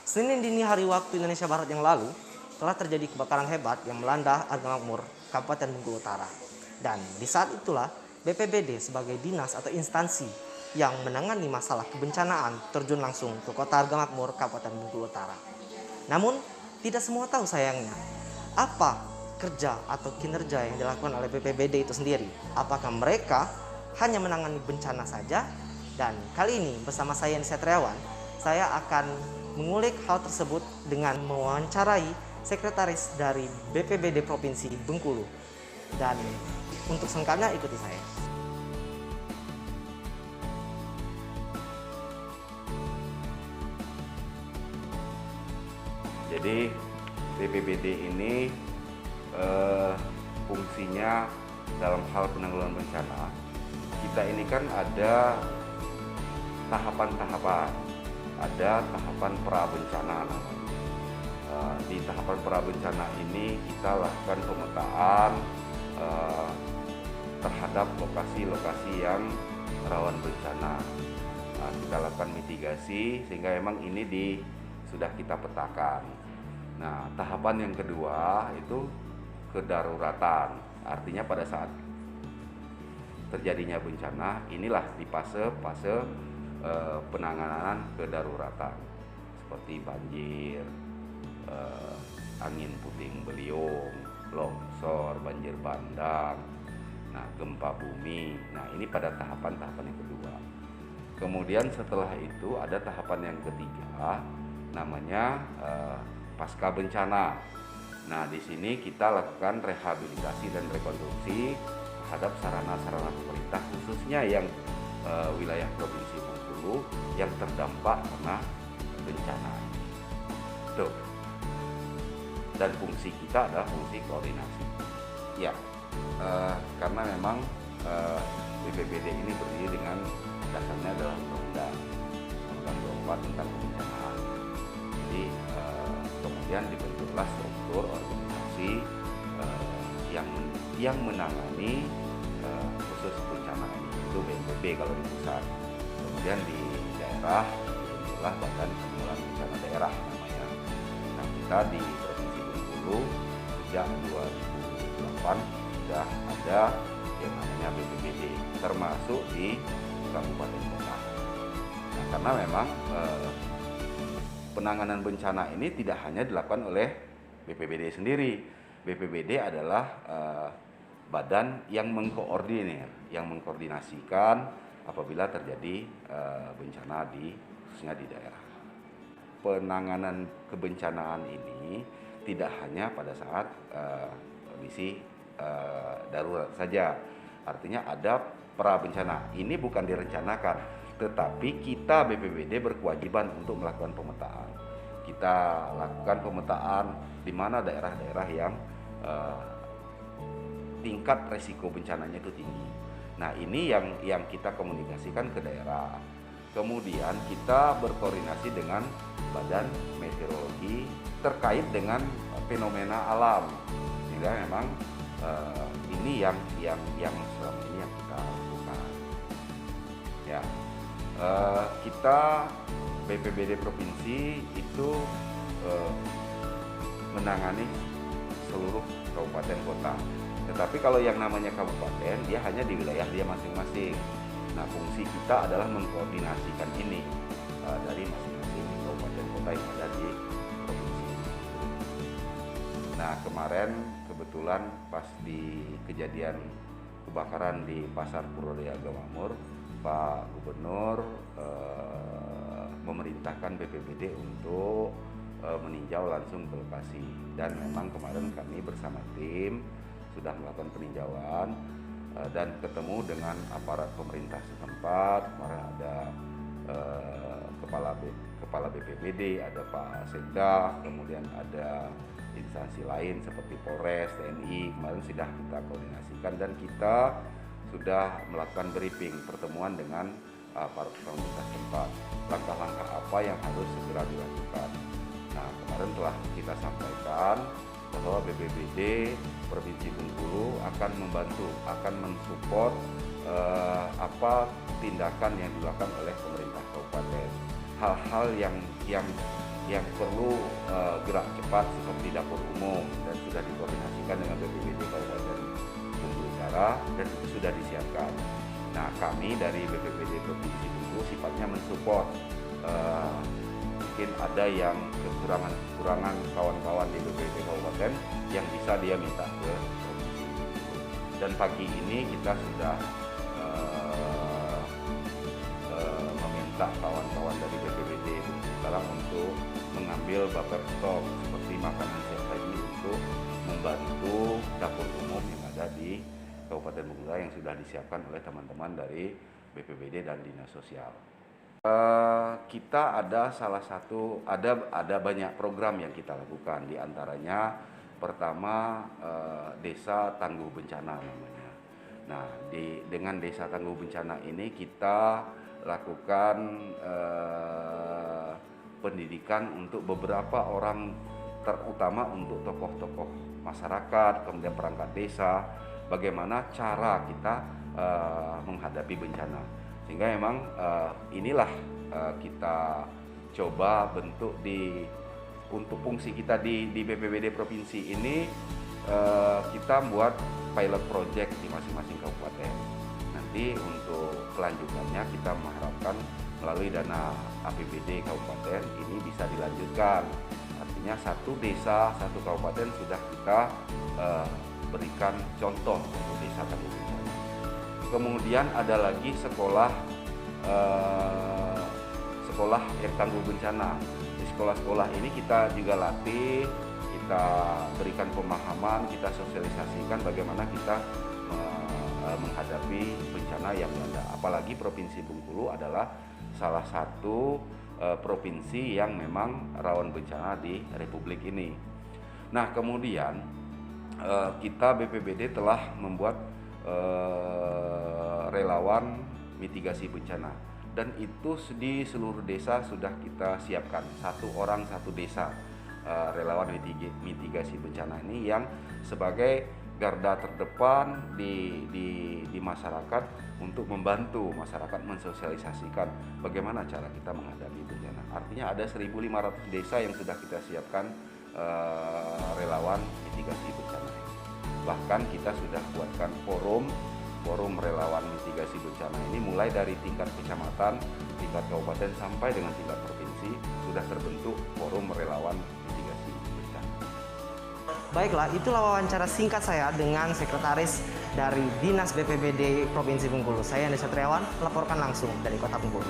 Senin dini hari waktu Indonesia Barat yang lalu, telah terjadi kebakaran hebat yang melanda Argamakmur, Kabupaten Bengkulu Utara. Dan di saat itulah BPBD sebagai dinas atau instansi yang menangani masalah kebencanaan terjun langsung ke kota Argamakmur, Kabupaten Bengkulu Utara. Namun, tidak semua tahu sayangnya, apa kerja atau kinerja yang dilakukan oleh BPBD itu sendiri. Apakah mereka hanya menangani bencana saja? Dan kali ini bersama saya Nisa Triawan, saya akan mengulik hal tersebut dengan mewawancarai sekretaris dari BPBD Provinsi Bengkulu. Dan untuk selengkapnya ikuti saya. Jadi BPBD ini fungsinya dalam hal penanggulangan bencana. Kita ini kan ada tahapan-tahapan, ada tahapan prabencana namanya. Di tahapan prabencana ini kita lakukan pemetaan terhadap lokasi-lokasi yang rawan bencana. Kita lakukan mitigasi sehingga emang ini sudah kita petakan. Nah, tahapan yang kedua itu kedaruratan. Artinya pada saat terjadinya bencana, inilah di fase penanganan kedaruratan seperti banjir, angin puting beliung, longsor, banjir bandang, nah gempa bumi. Nah, ini pada tahapan-tahapan yang kedua. Kemudian setelah itu ada tahapan yang ketiga, namanya pasca bencana. Nah, di sini kita lakukan rehabilitasi dan rekonstruksi terhadap sarana-sarana pemerintah, khususnya yang wilayah Provinsi Bengkulu yang terdampak karena bencana. Tuh. Dan fungsi kita adalah fungsi koordinasi. Ya, karena memang BPBD ini berdiri dengan dasarnya adalah Undang-Undang 24 tentang kebencanaan. Jadi kemudian dibentuklah struktur organisasi yang menangani khusus bencana ini, itu BNPB kalau di pusat. Kemudian di daerah inilah Badan Penanggulangan Bencana Daerah namanya. Nah, kita di Provinsi Bengkulu sejak 2008 sudah ada yang namanya BPBD, termasuk di kabupaten kota. Nah, karena memang penanganan bencana ini tidak hanya dilakukan oleh BPBD sendiri. BPBD adalah badan yang mengkoordinir, yang mengkoordinasikan apabila terjadi bencana khususnya di daerah. Penanganan kebencanaan ini tidak hanya pada saat kondisi darurat saja. Artinya ada prabencana. Ini bukan direncanakan, tetapi kita BPBD berkewajiban untuk melakukan pemetaan. Kita lakukan pemetaan di mana daerah-daerah yang tingkat resiko bencananya itu tinggi. Nah, ini yang kita komunikasikan ke daerah. Kemudian kita berkoordinasi dengan Badan Meteorologi terkait dengan fenomena alam. Sehingga memang ini yang selama ini yang kita lakukan. Ya, kita BPBD provinsi itu menangani seluruh kabupaten kota. Tetapi kalau yang namanya kabupaten, dia hanya di wilayah dia masing-masing. Nah, fungsi kita adalah mengkoordinasikan ini dari masing-masing kabupaten kota yang ada di provinsi. Nah, kemarin kebetulan pas di kejadian kebakaran di Pasar Purwodadi Argamakmur, Pak Gubernur memerintahkan BPBD untuk meninjau langsung ke lokasi. Dan memang kemarin kami bersama tim sudah melakukan peninjauan dan ketemu dengan aparat pemerintah setempat. Kemarin ada kepala BPBD, ada Pak Sekda, kemudian ada instansi lain seperti Polres, TNI. Kemarin sudah kita koordinasikan dan kita sudah melakukan briefing pertemuan dengan aparat pemerintah setempat. Langkah-langkah apa yang harus segera dilakukan. Nah, kemarin telah kita sampaikan bahwa BPBD Provinsi Bengkulu akan membantu, akan mensupport apa tindakan yang dilakukan oleh pemerintah kabupaten. Hal-hal yang yang perlu gerak cepat seperti dapur umum dan sudah dikoordinasikan dengan BPBD Kabupaten Bengkulu Utara dan itu sudah disiapkan. Nah, kami dari BPBD Provinsi Bengkulu sifatnya mensupport. Mungkin ada yang kekurangan kawan-kawan di BPBD Kabupaten yang bisa dia minta ke Provinsi Bengkulu. Dan pagi ini kita sudah meminta kawan-kawan dari BPBD Bengkulu Utara untuk mengambil buffer stok seperti makanan siap saji untuk membantu dapur umum yang ada di Kabupaten Bengkulu Utara yang sudah disiapkan oleh teman-teman dari BPBD dan Dinas Sosial. Kita ada ada banyak program yang kita lakukan, di antaranya pertama Desa Tangguh Bencana namanya. Nah, dengan Desa Tangguh Bencana ini kita lakukan pendidikan untuk beberapa orang, terutama untuk tokoh-tokoh masyarakat, kemudian perangkat desa, bagaimana cara kita menghadapi bencana. Sehingga memang inilah kita coba bentuk untuk fungsi kita di BPBD Provinsi ini, kita buat pilot project di masing-masing kabupaten. Nanti untuk kelanjutannya kita mengharapkan melalui dana APBD kabupaten ini bisa dilanjutkan. Artinya satu desa, satu kabupaten sudah kita berikan contoh untuk desa tangguh bencana. Kemudian ada lagi sekolah yang tangguh bencana. Di sekolah-sekolah ini kita juga latih, kita berikan pemahaman, kita sosialisasikan bagaimana kita menghadapi bencana yang melanda. Apalagi Provinsi Bengkulu adalah salah satu provinsi yang memang rawan bencana di Republik ini. Nah, kemudian kita BPBD telah membuat relawan mitigasi bencana, dan itu di seluruh desa sudah kita siapkan, 1 orang 1 desa relawan mitigasi bencana ini yang sebagai garda terdepan di masyarakat untuk membantu masyarakat mensosialisasikan bagaimana cara kita menghadapi bencana. Artinya ada 1.500 desa yang sudah kita siapkan relawan mitigasi bencana. Bahkan kita sudah buatkan forum relawan mitigasi bencana ini mulai dari tingkat kecamatan, tingkat kabupaten sampai dengan tingkat provinsi sudah terbentuk forum relawan mitigasi bencana. Baiklah, itulah wawancara singkat saya dengan Sekretaris dari Dinas BPBD Provinsi Bengkulu. Saya Andi Satriawan, melaporkan langsung dari Kota Bengkulu.